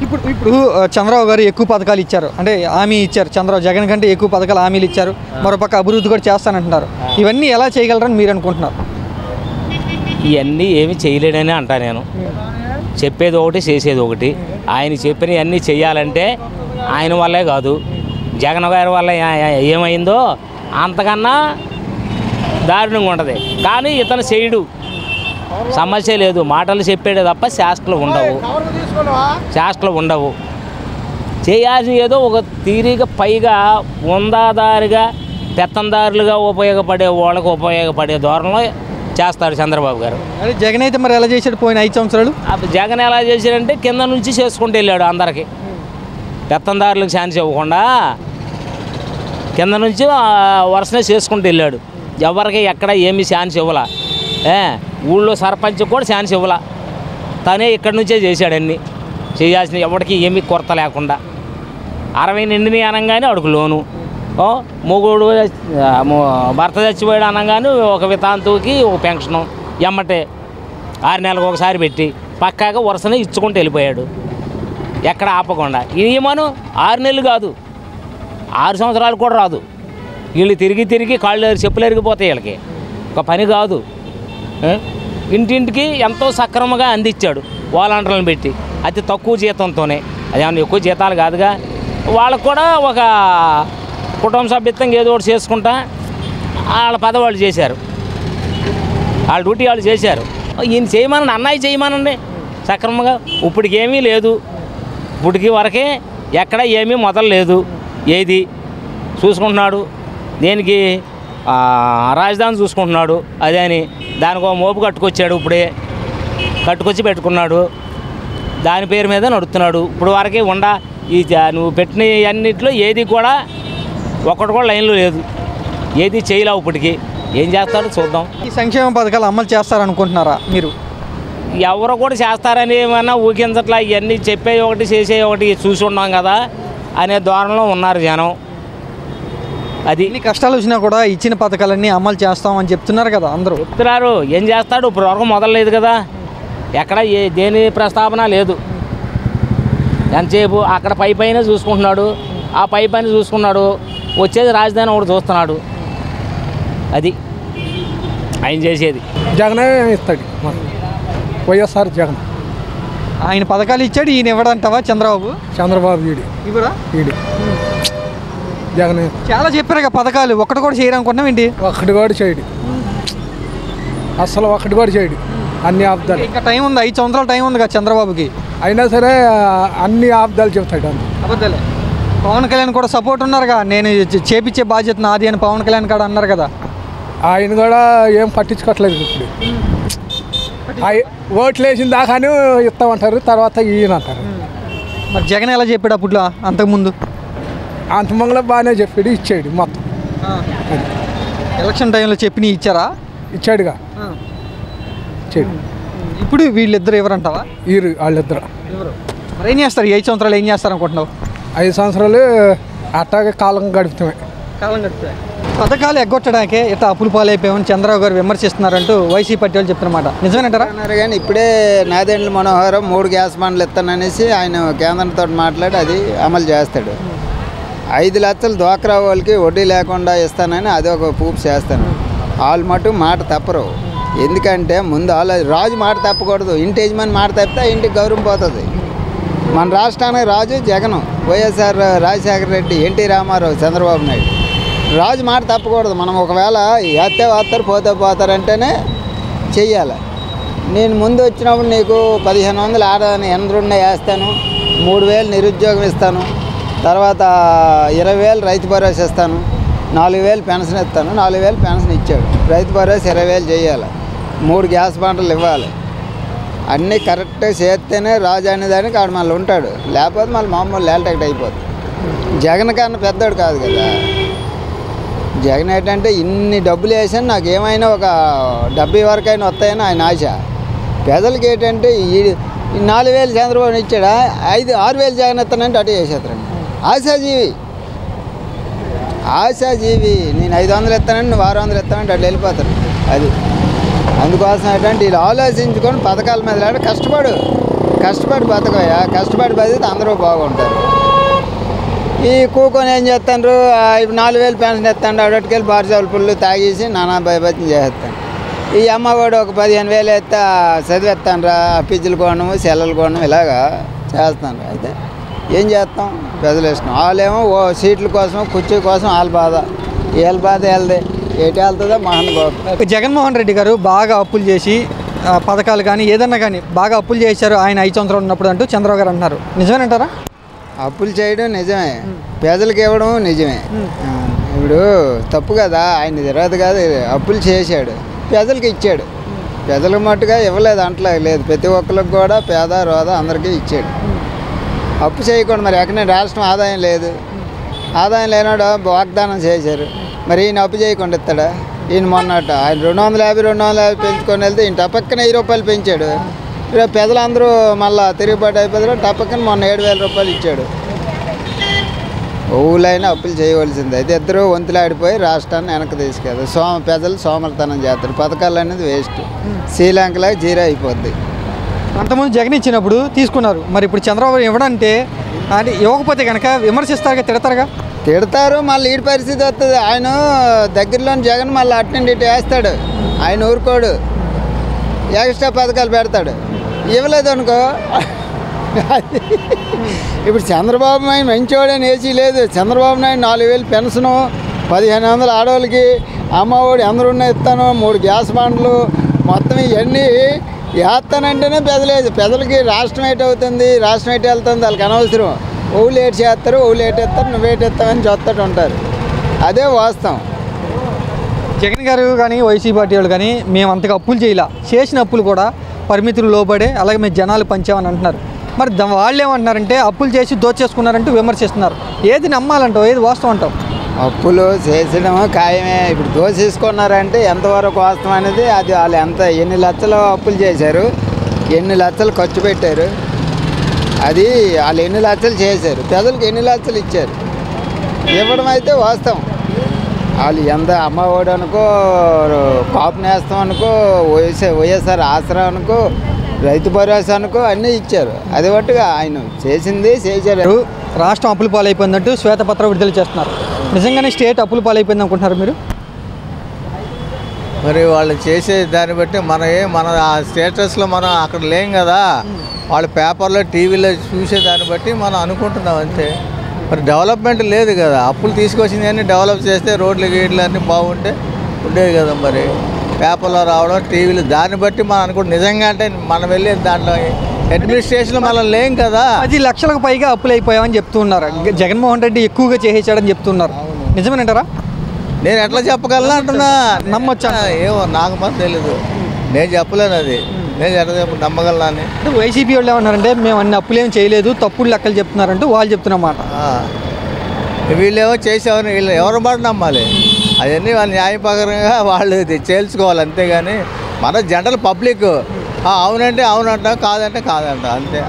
ఇప్పుడు ఇప్పుడు చంద్రబాబు గారు ఎక్కువ పథకాలు ఇచ్చారు, అంటే హామీ ఇచ్చారు. చంద్రబాబు జగన్ కంటే ఎక్కువ పథకాలు హామీలు ఇచ్చారు, మరోపక్క అభివృద్ధి కూడా చేస్తానంటున్నారు. ఇవన్నీ ఎలా చేయగలరని మీరు అనుకుంటున్నారు? ఇవన్నీ ఏమి చేయలేడని అంటా నేను. చెప్పేది ఒకటి చేసేది ఒకటి. ఆయన చెప్పినవి అన్నీ చెయ్యాలంటే ఆయన వల్లే కాదు, జగన్ గారి వల్ల ఏమైందో అంతకన్నా దారుణంగా ఉంటుంది. కానీ ఇతను చేయడు, సమస్య లేదు, మాటలు చెప్పేదే తప్ప శాస్త్రాలు ఉండవు. చేయాల్సిన ఏదో ఒక తీరిగా పైగా ఉందాదారిగా పెత్తందారులుగా ఉపయోగపడే వాళ్ళకు ఉపయోగపడే ధోరణిలో చేస్తాడు చంద్రబాబు గారు. అదే జగన్ అయితే మరి ఎలా చేశాడు పోయిన 5 సంవత్సరాలు? జగన్ ఎలా చేశాడంటే కింద నుంచి చేసుకుంటూ వెళ్ళాడు, అందరికీ పెత్తందారులకు ఛాన్స్ ఇవ్వకుండా కింద నుంచి వరుసనే చేసుకుంటూ వెళ్ళాడు. ఎవరికి ఎక్కడ ఏమీ ఛాన్స్ ఇవ్వాల, ఊళ్ళో సర్పంచ్ కూడా ఛాన్స్ ఇవ్వాల. తనే ఇక్కడి నుంచే చేశాడన్నీ, చేయాల్సిన ఎవరికి ఏమీ కొరత లేకుండా. 60 నిండిని అనగానే అడుగు లోను, మొగుడు భర్త చచ్చిపోయాడు అనగానే ఒక వితాంతుకి ఒక పెన్షను ఎమ్మటే 6 నెలలకు ఒకసారి పెట్టి పక్కాగా వరుసనే ఇచ్చుకుంటూ వెళ్ళిపోయాడు, ఎక్కడ ఆపకుండా. ఇది మనం 6 నెలలు కాదు, 6 సంవత్సరాలు కూడా రాదు. వీళ్ళు తిరిగి కాళ్ళు చెప్పులు ఎరిగిపోతాయి. వీళ్ళకి ఒక పని కాదు. ఇంటింటికి ఎంతో సక్రమంగా అందించాడు వాలంటీర్లను పెట్టి, అతి తక్కువ జీతంతోనే. అదేమన్నా ఎక్కువ జీతాలు కాదుగా. వాళ్ళకు కూడా ఒక కుటుంబ సభ్యత్వంగా ఏదో ఒకటి చేసుకుంటా వాళ్ళ పదవాళ్ళు చేశారు, వాళ్ళ డ్యూటీ వాళ్ళు చేశారు. ఈయన చేయమనండి, అన్నయ్య చేయమనండి సక్రమంగా. ఇప్పటికి ఏమీ లేదు, ఇప్పటికి వరకే ఎక్కడ ఏమీ మొదలలేదు. ఏది చూసుకుంటున్నాడు, దేనికి రాజధాని చూసుకుంటున్నాడు. అదే అని దానికి ఒక మోపు కట్టుకొచ్చాడు, ఇప్పుడే కట్టుకొచ్చి పెట్టుకున్నాడు, దాని పేరు మీద నడుస్తున్నాడు. ఇప్పుడు వరకే ఈ నువ్వు పెట్టిన అన్నింటిలో ఏది కూడా ఒక్కటి కూడా లైన్లో లేదు, ఏది చేయలేవు. ఇప్పటికి ఏం చేస్తాడో చూద్దాం. ఈ సంక్షేమ పథకాలు అమలు చేస్తారనుకుంటున్నారా మీరు? ఎవరు కూడా చేస్తారని ఏమన్నా ఊహించట్లా. ఇవన్నీ చెప్పే ఒకటి చేసే ఒకటి చూసి ఉన్నాం కదా అనే ధోరణిలో ఉన్నారు జనం. అది ఎన్ని కష్టాలు వచ్చినా కూడా ఇచ్చిన పథకాలన్నీ అమలు చేస్తామని చెప్తున్నారు కదా అందరూ. చెప్తున్నారు, ఏం చేస్తాడు? ఇప్పుడు వరకు మొదలలేదు కదా, ఎక్కడ దేని ప్రస్తావన లేదు. ఎంతసేపు అక్కడ పైన చూసుకుంటున్నాడు, ఆ పైన చూసుకున్నాడు, వచ్చేది రాజధాని ఒకటి చూస్తున్నాడు. అది ఆయన చేసేది. జగనే ఇస్తాడు, వైఎస్ఆర్ జగన్. ఆయన పథకాలు ఇచ్చాడు, ఈయన ఇవ్వడంటావా? చంద్రబాబు వీడి జగన్ చాలా చెప్పారు పథకాలు, ఒక్కటి కూడా చేయరనుకుంటున్నాం ఏంటి? ఒక్కటి కూడా చేయడు, అసలు ఒక్కటి కూడా చేయడు. అన్ని ఆబ్దాలు. ఇంకా టైం ఉంది, 5 సంవత్సరాల టైం ఉంది కదా చంద్రబాబుకి. అయినా సరే అన్ని ఆబ్దాలు చెప్తాడు. అబద్ధాలే. పవన్ కళ్యాణ్ కూడా సపోర్ట్ ఉన్నారుగా, నేను చేపించే బాధ్యత నాది అని పవన్ కళ్యాణ్ కూడా అన్నారు కదా. ఆయన కూడా ఏం పట్టించుకోవట్లేదు. ఇప్పుడు ఓట్లు వేసిన దాకానే ఇస్తామంటారు, తర్వాత ఈయన అంటారు. మరి జగన్ ఎలా చెప్పాడు అప్పట్లో? అంతకుముందు బాగానే చెప్పాడు, ఇచ్చాడు మొత్తం. ఎలక్షన్ టైంలో చెప్పి ఇచ్చారా? ఇచ్చాడుగా, ఇచ్చాడు. ఇప్పుడు వీళ్ళిద్దరు ఎవరంటావా? వాళ్ళిద్దరు. మరి ఏం చేస్తారు? 5 సంవత్సరాలు ఏం చేస్తారు అనుకుంటున్నావు? 5 సంవత్సరాలు అట్టాగే కాలం గడుపుతాయి. పథకాలు ఎగ్గొట్టడానికే ఇట్లా అప్పులు పాలైపోయామని చంద్రబాబు గారు విమర్శిస్తున్నారంటూ వైసీపీ పార్టీ వాళ్ళు చెప్తున్నమాట. నిజమేనంటారా? అన్నారు కానీ ఇప్పుడే నాదెండ్ల మనోహరం 3 గ్యాస్ బండ్లు ఇస్తాననేసి ఆయన కేంద్రంతో మాట్లాడి అది అమలు చేస్తాడు. 5 లక్షలు డ్వాక్రా వాళ్ళకి వడ్డీ లేకుండా ఇస్తానని అది ఒక ప్రూఫ్ చేస్తాను. వాళ్ళు మటు మాట తప్పరు. ఎందుకంటే ముందు రాజు మాట తప్పకూడదు. ఇంటి యజమాని మాట తప్పితే ఇంటికి గౌరవం పోతుంది. మన రాష్ట్రానికి రాజు జగన్, వైఎస్ఆర్ రాజశేఖర రెడ్డి, ఎన్టీ రామారావు, చంద్రబాబు నాయుడు. రాజు మాట తప్పకూడదు. మనం ఒకవేళ వస్తారు పోతారంటేనే చెయ్యాలి. నేను ముందు వచ్చినప్పుడు నీకు 1500 ఆడని 8 వేస్తాను, 3000 నిరుద్యోగం ఇస్తాను, తర్వాత 20,000 రైతు భరోసా ఇస్తాను, 4,000 పెన్షన్ ఇస్తాను. 4,000 పెన్షన్ ఇచ్చాడు. రైతు భరోసా 20,000 చేయాలి, 3 గ్యాస్ బండ్లు ఇవ్వాలి. అన్నీ కరెక్ట్గా చేస్తేనే రాజు అనేదానికి ఆడు మళ్ళీ ఉంటాడు, లేకపోతే మళ్ళీ మామూలు లేల్టెక్ట్ అయిపోతుంది. జగన్ కన్నా పెద్దోడు కాదు కదా. జగన్ ఏంటంటే ఇన్ని డబ్బులు వేసాను, నాకు ఏమైనా ఒక 70 వరకు అయినా వస్తాయని ఆయన ఆశ. పెద్దలకి ఏంటంటే ఈ 4,000 చంద్రబాబు ఇచ్చాడా, 6,000 జగన్ ఇస్తానంటే అటు చేసేస్తారండి. ఆశాజీవి నేను 500 ఇస్తానండి, నువ్వు 600 ఇస్తానంటే అట్లా వెళ్ళిపోతారు. అది అందుకోసం ఏంటంటే వీళ్ళు ఆలోచించుకొని పథకాల మీద కష్టపడు. కష్టపడి బతకయ్యా, కష్టపడి బతికితే అందరూ బాగుంటారు. ఈ కూకొని ఏం చేస్తాను, ఇప్పుడు 4000 పెన్షన్ ఇస్తాను, అడటికెళ్ళి బార్జావుల పుల్లు తాగేసి నానా భయభత్యం చేస్తాను. ఈ అమ్మఒడు ఒక 15,000 ఎత్తా చదివేస్తాను రా, పిజ్జులు కొనము, సెల్లలు కొనము, ఇలాగా చేస్తాను. అయితే ఏం చేస్తాం, ప్రజలు ఇష్టం. వాళ్ళేమో సీట్ల కోసం, కుర్చీ కోసం వాళ్ళ బాధ, వీళ్ళ బాధ వెళ్దే ఏటి వెళ్తుందో మహానుభావుడు. జగన్మోహన్ రెడ్డి గారు బాగా అప్పులు చేసి పథకాలు కానీ ఏదన్నా కానీ బాగా అప్పులు చేశారు ఆయన 5 సంవత్సరాలు ఉన్నప్పుడు అంటూ చంద్రబాబు గారు అంటున్నారు. నిజమేనంటారా? అప్పులు చేయడం నిజమే, పేదలకు ఇవ్వడం నిజమే. ఇప్పుడు తప్పు కదా, ఆయన తిరగదు కాదు, అప్పులు చేశాడు, పేదలకు ఇచ్చాడు. పేదలకు మట్టుగా ఇవ్వలేదు అంటలే లేదు, ప్రతి ఒక్కరికి కూడా పేద రోద అందరికీ ఇచ్చాడు. అప్పు చేయకుండా మరి ఎక్కడ రాష్ట్రం ఆదాయం లేదు, ఆదాయం లేనాడు వాగ్దానం చేశారు, మరి ఈయన అప్పు చేయకుండా ఇస్తాడా? ఈయన మొన్నట ఆయన 250 పెంచుకొని వెళ్తే ఈయన టపక్కన 1000 రూపాయలు పెంచాడు. రేపు పెద్దలందరూ మళ్ళీ తిరుగుబాటు అయిపోతారు, టపక్కన మొన్న 7,000 రూపాయలు ఇచ్చాడు. ఊళ్ళైనా అప్పులు చేయవలసింది. అయితే ఇద్దరు వంతులాడిపోయి రాష్ట్రాన్ని వెనక్కి తీసుకెళ్తారు. ప్రజలు సోమరితనం చేస్తారు, పథకాలు అనేది వేస్ట్, శ్రీలంకలాగా జీరో అయిపోద్ది. అంతకుముందు జగన్ ఇచ్చినప్పుడు తీసుకున్నారు, మరి ఇప్పుడు చంద్రబాబు ఇవ్వడంటే అంటే ఇవ్వకపోతే కనుక విమర్శిస్తారుగా, తిడతారుగా. తిడతారు, మళ్ళీ ఈ పరిస్థితి వస్తుంది. ఆయన దగ్గరలోని జగన్ మళ్ళీ అటు ఇటు వేస్తాడు, ఆయన ఊరుకోడు, ఎక్స్ట్రా పథకాలు పెడతాడు. ఇవ్వలేదు అనుకో, ఇప్పుడు చంద్రబాబు నాయుడు మంచివాడని ఏసీ లేదు. చంద్రబాబు నాయుడు 4,000 పెన్షను, 1,500 ఆడవాళ్ళకి, అమ్మఒడి అందరూ ఇస్తాను, 3 గ్యాస్ బండ్లు, మొత్తం ఇవన్నీ వేస్తానంటేనే పెదలేదు. పెదలకి రాష్ట్రం ఏటి అవుతుంది, రాష్ట్రం ఏటి వెళ్తుంది వాళ్ళకి అనవసరం. ఓళ్ళు ఏటి చేస్తారు, ఓళ్ళు ఏటి ఎత్తారు, నువ్వేటి ఎత్తావని చూస్తూ ఉంటారు. అదే వాస్తవం. జగన్ గారు కానీ వైసీపీ పార్టీ వాళ్ళు కానీ మేము అంతగా అప్పులు చేయలే, చేసిన అప్పులు కూడా పరిమితులు లోబడే, అలాగే మేము జనాలు పంచామని అంటున్నారు. మరి వాళ్ళు ఏమంటున్నారంటే అప్పులు చేసి దోచేసుకున్నారంటూ విమర్శిస్తున్నారు. ఏది నమ్మాలంటావు, ఏది వాస్తవం అంటావు? అప్పులు చేసడము ఖాయమే. ఇప్పుడు దోసేసుకున్నారంటే ఎంతవరకు వాస్తవం అనేది అది వాళ్ళు ఎన్ని లక్షలు అప్పులు చేశారు, ఎన్ని లక్షలు ఖర్చు పెట్టారు, అది వాళ్ళు ఎన్ని లక్షలు చేశారు, ప్రజలకు ఎన్ని లక్షలు ఇచ్చారు, ఇవ్వడం అయితే వాస్తవం. వాళ్ళు ఎంత అమ్మఒడి అనుకో, కాపు నేస్తం అనుకో, వైఎస్ఆర్ ఆసరా అనుకో, రైతు భరోసా అనుకో అన్నీ ఇచ్చారు. అది బట్టుగా ఆయన చేసింది చేశారు. రాష్ట్రం అప్పుల పాలైపోయిందంటూ శ్వేతపత్రం విడుదల చేస్తున్నారు. నిజంగానే స్టేట్ అప్పుల పాలైపోయింది అనుకుంటున్నారు మీరు? మరి వాళ్ళు చేసే దాన్ని బట్టి మన ఆ స్టేటస్లో మనం అక్కడ లేం కదా, వాళ్ళ పేపర్లో టీవీలో చూసే దాన్ని బట్టి మనం అనుకుంటున్నాం అంతే. మరి డెవలప్మెంట్ లేదు కదా, అప్పులు తీసుకొచ్చింది అన్నీ డెవలప్ చేస్తే రోడ్లు గీట్లు అన్నీ బాగుంటే ఉండేది కదా. మరి పేపర్లో రావడం, టీవీలు, దాన్ని బట్టి మనం అనుకుంటాం. నిజంగా అంటే మనం వెళ్ళే దాంట్లో అడ్మినిస్ట్రేషన్లో మనం లేం కదా. 10 లక్షలకు పైగా అప్పులు అయిపోయామని చెప్తున్నారు. జగన్మోహన్ రెడ్డి ఎక్కువగా చేసేసాడని చెప్తున్నారు. నిజమేనంటారా? నేను ఎట్లా చెప్పగలను అంటున్నా, నమ్మొచ్చా? ఏమో నాకు మాత్రం తెలీదు, నేను చెప్పలేను అది. నేను ఎట్లా నమ్మగలనా అని. వైసీపీ వాళ్ళు ఏమన్నారంటే మేము అన్ని అప్పులేం చేయలేదు, తప్పుడు లెక్కలు చెప్తున్నారంటూ వాళ్ళు చెప్తున్నమాట. వీళ్ళేమో చేసేవారు, వీళ్ళు ఎవరి మాట నమ్మాలి? అవన్నీ వాళ్ళు న్యాయపరంగా వాళ్ళు చేల్చుకోవాలి, అంతేగాని మన జనరల్ పబ్లిక్ అవునంటే అవునంటాం, కాదంటే కాదంటాం, అంతే.